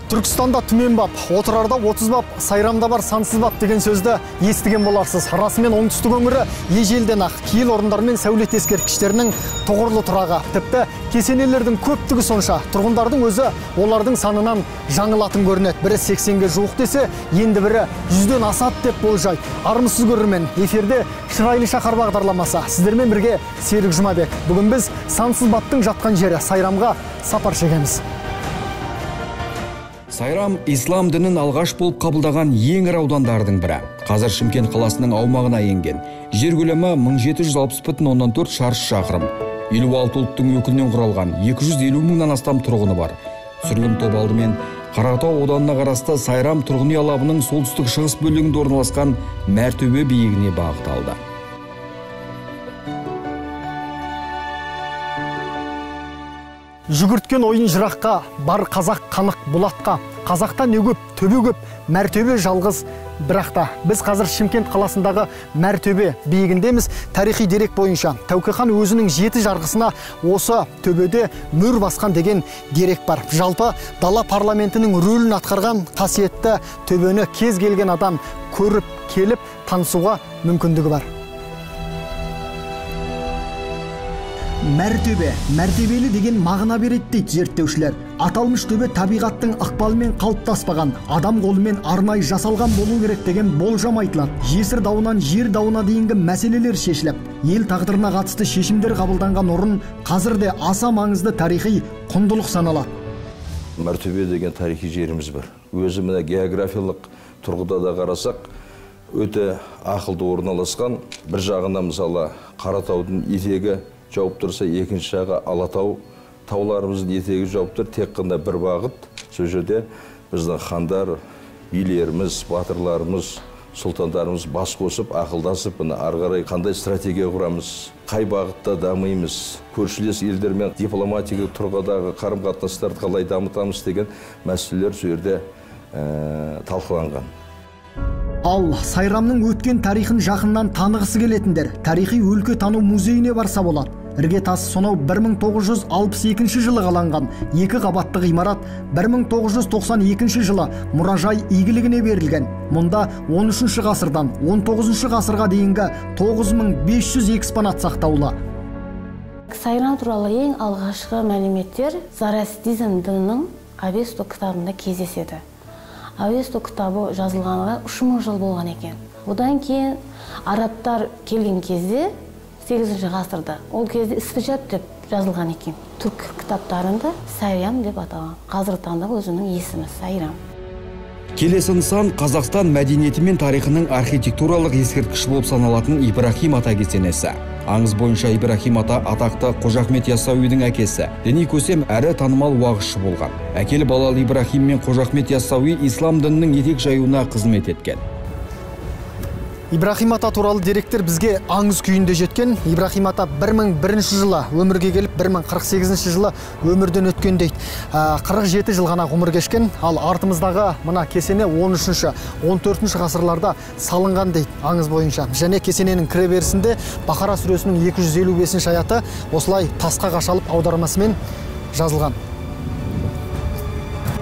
Түркістанда түмен бап, отырарда 30 бап, сайрамда бар сансыз бап деген сөзді естіген боларсыз. Расымен оңтүстік өңірі ежелден ақ киел орындар мен сәулет ескерткіштерінің тұғырлы тұрағы. Тіпті кесенелердің көптігі сонша, тұрғындардың өзі олардың санынан жаңылатын көрінеді. Бірі 80-ге жуық десе, енді бірі 100-ден асады деп болжайды. Армысыз көрермен, эфирде Шырайлы шаһар бағдарламасы. Сіздермен бірге Серік Жұмабек. Бүгін біз сансыз баптың жатқан жері Сайрамға сапар шегеміз. Сайрам ислам дінін алғаш болып қабылдаған ең ірі аудандардың бірі. Қазір Шымкент қаласының аумағына енген. Жер көлемі 1760,4 шаршы шақырым. 56 ұлттың өкілінен құралған 250 мыңнан астам тұрғыны бар. Сүрлім Тобалды мен Қаратау ауданына қарасты Сайрам тұрғын үй алабының солтүстік шығыс бөлігінде орналасқан Мәртөбе биігіне бағытталды. Жүгірткен ойын жыраққа, бар қазақ қанық бұлатқа, қазақта не көп, төбе көп, Мәртөбе жалғыз бірақта. Біз қазір Шымкент қаласындағы Мәртөбе биігіндеміз. Тарихи дерек бойынша Тәуке хан өзінің 7 жарғысына осы төбеде мөр басқан деген дерек бар. Жалпы дала парламентінің рөлін атқарған қасиетті төбені кез келген адам көріп, келіп, танысуға мүмкіндігі бар. Мәртөбе, мәртебелі деген мағына береді дейді зерттеушілер. Аталмыш төбе табиғаттың ықпалымен қалыптаспаған, адам қолымен арнайы жасалған болу керек деген болжам айтылады. Жесір дауынан жер дауына дейінгі мәселелер шешіліп, ел тағдырына қатысты шешімдер қабылданған орын қазірде аса маңызды тарихи құндылық саналады. Мәртөбе деген тарихи жеріміз бар. Өзі мына географиялық тұрғыда да қарасақ, өте ақылды орналасқан. Бір жағында мысалы Қаратаудың етегі жауып тұрса, екінші жағы Алатау тауларымыздың етегі жауып тұр, тек қана бір бағыт. Сол жерде біздің хандар, билеріміз, батырларымыз, сұлтандарымыз бас қосып, ақылдасып, ары қарай қандай стратегия құрамыз, қай бағытта дамимыз, көршілес елдермен дипломатиялық тұрғыдағы қарым-қатынастарды қалай дамытамыз деген мәселелер сол жерде талқыланған. Ал Сайрамның өткен тарихын жақыннан танығысы келетіндер тарихи өлке тану музейіне барса болады. Іргетасы сонау 1962 жылы қаланған 2 қабатты ғимарат 1992 жылы мұражай игілігіне берілген. Мұнда 13 ғасырдан 19 ғасырға дейінгі 9500 экспонат сақтаулы. Сайрам туралы ең алғашқы мәліметтер Зороастризм дінінің Авесту кітабында кездеседі. Авесту кітабы жазылғанға 3000 жыл болған екен. Одан кейін арабтар келген кезде 8 ғасырда ол кезде Исфижаб деп жазылған екен. Түрк кітаптарында Сайрам деп аталған. Қазіргі таңда өзінің есімі Сайрам. Келесі нысан Қазақстан мәдениеті мен тарихының архитектуралық ескерткіші болып саналатын Ибрахим ата кесенесі. Аңыз бойынша Ибрахим ата атақты Қожа Ахмет Яссауидің әкесі, діни көсем әрі танымал уағызшы болған. Әкелі балалы Ибрахим мен Қожа Ахмет Яссауи ислам дінінің етек жаюына қызмет еткен. Ибрахим ата туралы деректер бізге аңыз күйінде жеткен. Ибрахим ата 1001 жылы өмірге келіп, 1048 жылы өмірден өткен дейді. 47 жыл ғана ғұмыр кешкен, ал артымыздағы мына кесене 13-14 ғасырларда салынған дейді аңыз бойынша. Және кесененің кіреберісінде Бақара сүресінің 255 аяты осылай тасқа қашалып аудармасымен жазылған.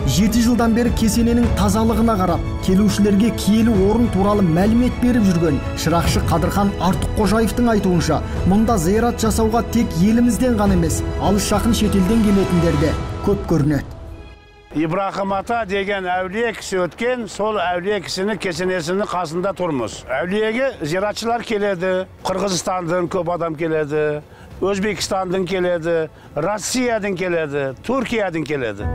7 жылдан бері кесененің тазалығына қарап, келушілерге киелі орын туралы мәлімет беріп жүрген шырақшы Қадырхан Артыққожаевтың айтуынша, мұнда зиярат жасауға тек елімізден ғана емес, алыс жақын шетелден келетіндер де көп көрінеді. Ибрахим ата деген әулие кісі өткен, сол әулие кісінің кесенесінің қасында тұрмыз. Әулиеге зиратшылар келеді, Қырғызстандан көп адам келеді, Өзбекстандан келеді, Россиядан келеді, Түркиядан келеді.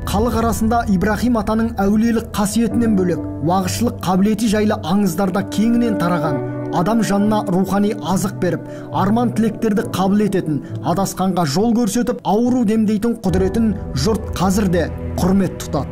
Халық арасында Ибрахим атаның әулиелік қасиетінен бөлек, уағызшылық қабілеті жайлы аңыздарда кеңінен тараған, адам жанына рухани азық беріп, арман тілектерді қабыл ететін, адасқанға жол көрсетіп, ауру демдейтін құдіретін жұрт қазірде құрмет тұтады.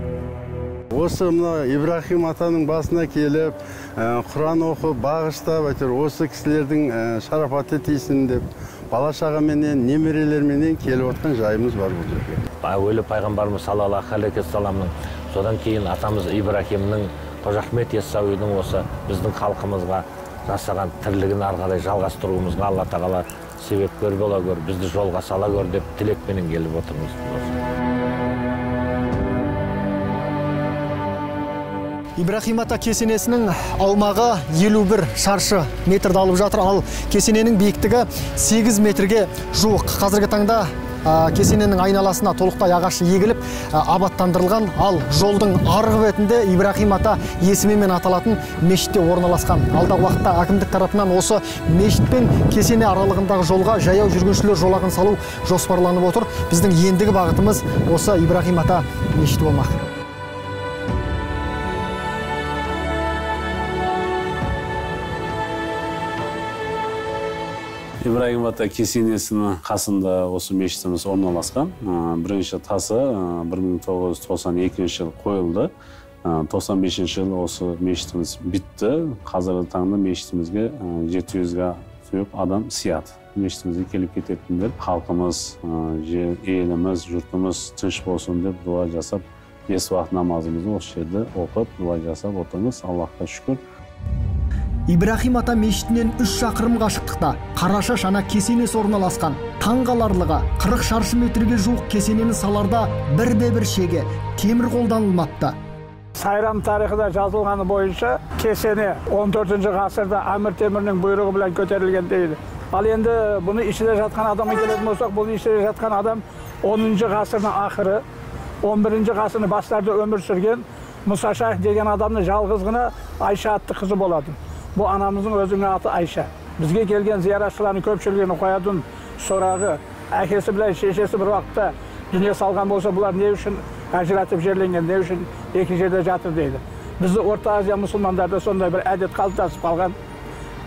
Осы Ибрахим атаның басына келіп, Құран оқып, бағыштап, осы кісілердің шарапаты тисін деп, бала шағаменен, немерелерменен келіп отқан жайымыз бар бұл жерге. Әуелі пайғамбарымыз саллаллаху алейхи вассаламның, содан кейін атамыз Ибрахимнің, Қожа Ахмет Яссауидің осы біздің халқымызға жасаған тірлігін ары қарай жалғастыруымызға Алла тағала себепкер бола көр, бізді жолға сала көр деп тілекпенен келіп отырмыз. Ибрахим ата кесенесінің аумағы 51 шаршы метрді алып жатыр, ал кесененің биіктігі 8 метрге жуық. Қазіргі таңда кесененің айналасына толықтай ағаш егіліп абаттандырылған, ал жолдың арғы бетінде Ибрахим ата есімімен аталатын мешітте орналасқан. Алдағы уақытта әкімдік тарапынан осы мешіт пен кесене аралығындағы жолға жаяу жүргіншілер жолағын салу жоспарланып отыр. Біздің ендігі бағытымыз осы Ибрахим ата мешіті болмақ. Ибрахим ата кесенесінің қасында осы мешітіміз орналасқан. Бірінші тасы 1992 жыл қойылды. 95 жыл осы мешітіміз бітті. Қазіргі таңда мешітімізге 700-ге жуық адам сияды. Мешітімізге келіп кететіндер халқымыз, еліміз, жұртымыз тыныш болсын деп дуа жасап, 5 уақыт намазымызды осы жерде оқып, дуа жасап отырмыз. Аллахқа шүкір. Ибрахим ата мешітінен 3 шақырым қашықтықта Қарашаш ана кесенесі орналасқан. Таңғаларлығы 40 шаршы метрге жуық кесенені саларда бірде-бір шеге темір қолданылмапты. Сайрам тарихында жазылғаны бойынша кесене 14 ғасырда Әмір Темірдің бұйрығы білән көтерілген дейді. Ал енді бұны ішінде жатқан адамға келетін болсақ, бұл ішінде жатқан адам 10 ғасырдың ақыры, 11 ғасырдың бастарда өмір сүрген Мұса Шайх деген адамның жалғызғына Айша атты қызы болады. Бұл анамыздың өзінің аты Айша. Бізге келген зияратшылардың көпшілігінің қоятын сұрағы, әкесі білән шешесі бір уақытта дүние салған болса, бұлар не үшін ажыратып жерленген, не үшін екі жерде жатыр дейді. Бізді Орта Азия мұсылмандарда сондай бір әдет қалыптасып қалған.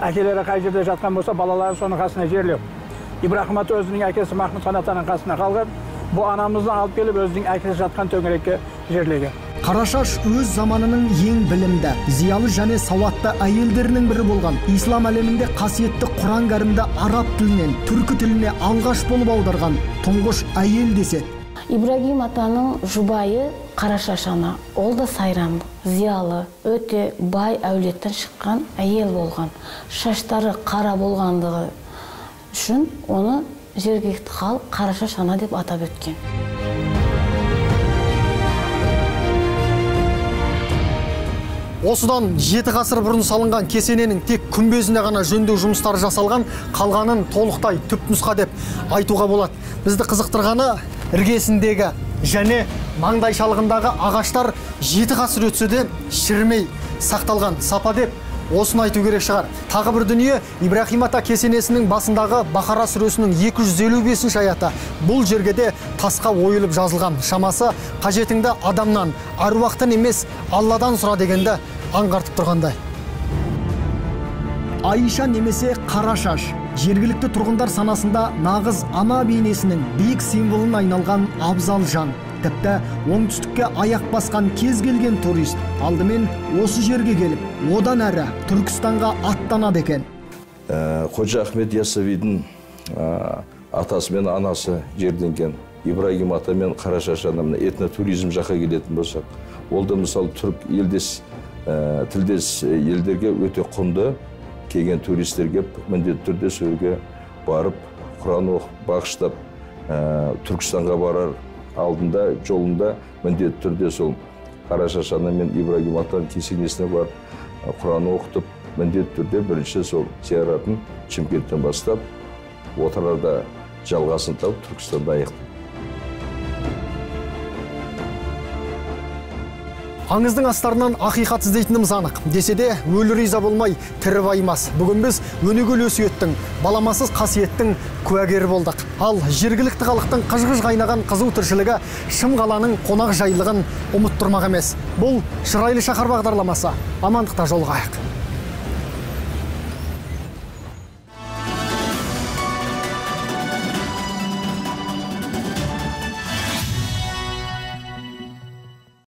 Әкелері қай жерде жатқан болса, балалары соның қасына жерлеу. Ибрахим ата өзінің әкесі Махмұд хан атаның қасына қалған. Бұл анамызды алып келіп өзінің әкесі жатқан төңірекке жерлеген. Қарашаш өз заманының ең білімді, зиялы және сауатты әйелдерінің бірі болған. Ислам әлемінде қасиетті Құран кәрімді араб тілінен түркі тіліне алғаш болып аударған тұңғыш әйел деседі. Ибрахим атаның жұбайы Қарашаш ана. Ол да сайрам, зиялы, өте бай әулеттен шыққан әйел болған. Шаштары қара болғандығы үшін оны жергілікті халық Қарашаш ана деп атап өткен. Осыдан 7 ғасыр бұрын салынған кесененің тек күмбезіне ғана жөндеу жұмыстары жасалған, қалғанын толықтай түпнұсқа деп айтуға болады. Бізді қызықтырғаны іргесіндегі және маңдайшалығындағы ағаштар 7 ғасыр өтсе де шірімей сақталған сапа деп осыны айту керек шығар. Тағы бір дүние, Ибрахим ата кесенесінің басындағы Бақара сүресінің 255 аяты. Бұл жерге де тасқа ойылып жазылған. Шамасы қажетіңді адамнан, аруақтан емес, Алладан сұра дегенді аңғартып тұрғандай. Айша немесе Қарашаш жергілікті тұрғындар санасында нағыз ана бейнесінің биік символын айналған абзал жан. Тіпті оңтүстікке аяқ басқан кез келген турист алдымен осы жерге келіп, одан әрі Түркістанға аттанады екен. Қожа Ахмет Яссауидің атасы мен анасы жерденген Ибрахим ата мен Қарашаш анамына этнотуризм жаққа келетін болсақ, ол да мысалы түрік елдес, тілдес елдерге өте құнды, келген туристер кеп міндетті түрде сөзге барып, Құран оқып, бағыштап, Түркістанға барар алдында, жолында міндетті түрде сол Қарашаш ана мен Ибрахим атаның кесенесіне барып, Құран оқытып, міндетті түрде бірінші сол зияратын Шымкенттен бастап, отырарда жалғасын тауып, Түркістанда аяқтады. Аңыздың астарынан ақиқат іздейтініміз анық. Десе де, өлі риза болмай, тірі байымас. Бүгін біз өнегелі өсиеттің, баламасыз қасиеттің куәгері болдық. Ал жергілікті халықтың қыж-қыж қайнаған қызу тіршілігі Шым қаланың қонақ жайлығын ұмыттырмақ емес. Бұл Шырайлы шаһар бағдарламасы. Амандықта жолығайық.